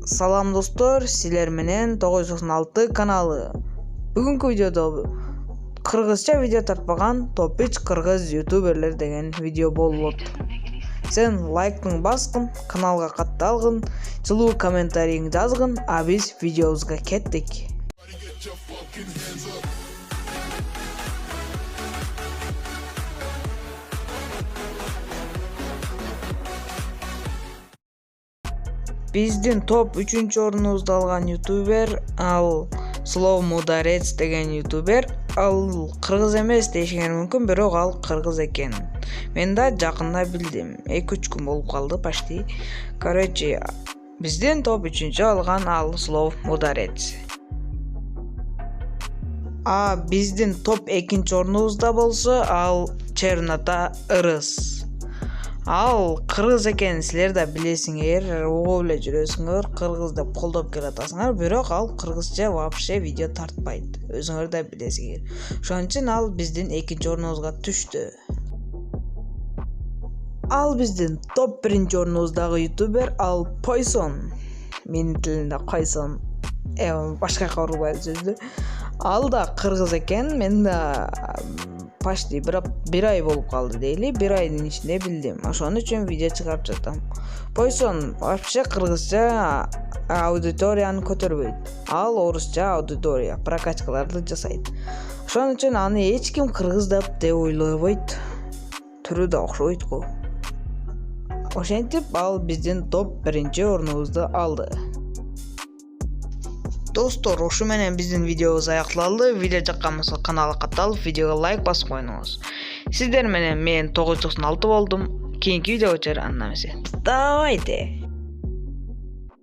Salam dostlar, sizler менен 996 kanalı. Bugünkü videoda Kırgızca video tartmagan top 3 Kırgız youtuberler деген video болот. Sen like'ını baskın, kanalga катталгын, жылуу комментарийиңди жазгын, а биз видеобузга кеттик. Биздин топ 3 орунубузду алган ютубер ал Slow Mudarets деген ютубер. Ал кыргыз эмес дешиңер мүмкүн, бирок ал кыргыз экен. Мен да жакында билдим. 2-3 күн болуп калды почти. Короче, биздин топ 3 алган ал Slow Mudarets. Биздин топ 2 орунубузда болсо ал Черната Ырыс. Ал кыргыз экен, силер да билесиңер, угуп эле жүрөсүңөр, кыргыз деп колдоп келатасыңар, бирок ал кыргызча вообще видео тартпайт. Өзүңөр да билесиңер. Ошон үчүн ал биздин 2 орунубузга түштү. Ал биздин топ 1 орунубуздагы ютубер ал Poison. Менин тилимде Койсон. Башкака урбайт сөздү. Ал да кыргыз экен, мен да почти bir ay болуп калды дейли, 1 айдын ичинде билдим. Ошон үчүн видео чыгарып жатам. Poison вообще кыргызча аудиторияны көтөрбөйт. Ал орусча аудитория, прокачкаларды жасайт. Ошон үчүн аны эч ким кыргыз деп ойлобойт. Түрү да окшойт го. Ошентип ал биздин топ 1 орунубузду алды. Достор, ушу менен биздин видеобуз аякталды. Видео жаккан болсо каналга катталып, видеого лайк басып коюңуз. Сиздер менен мен 996 болдум. Кийинки видеого чейин анда эмесе. Давайте.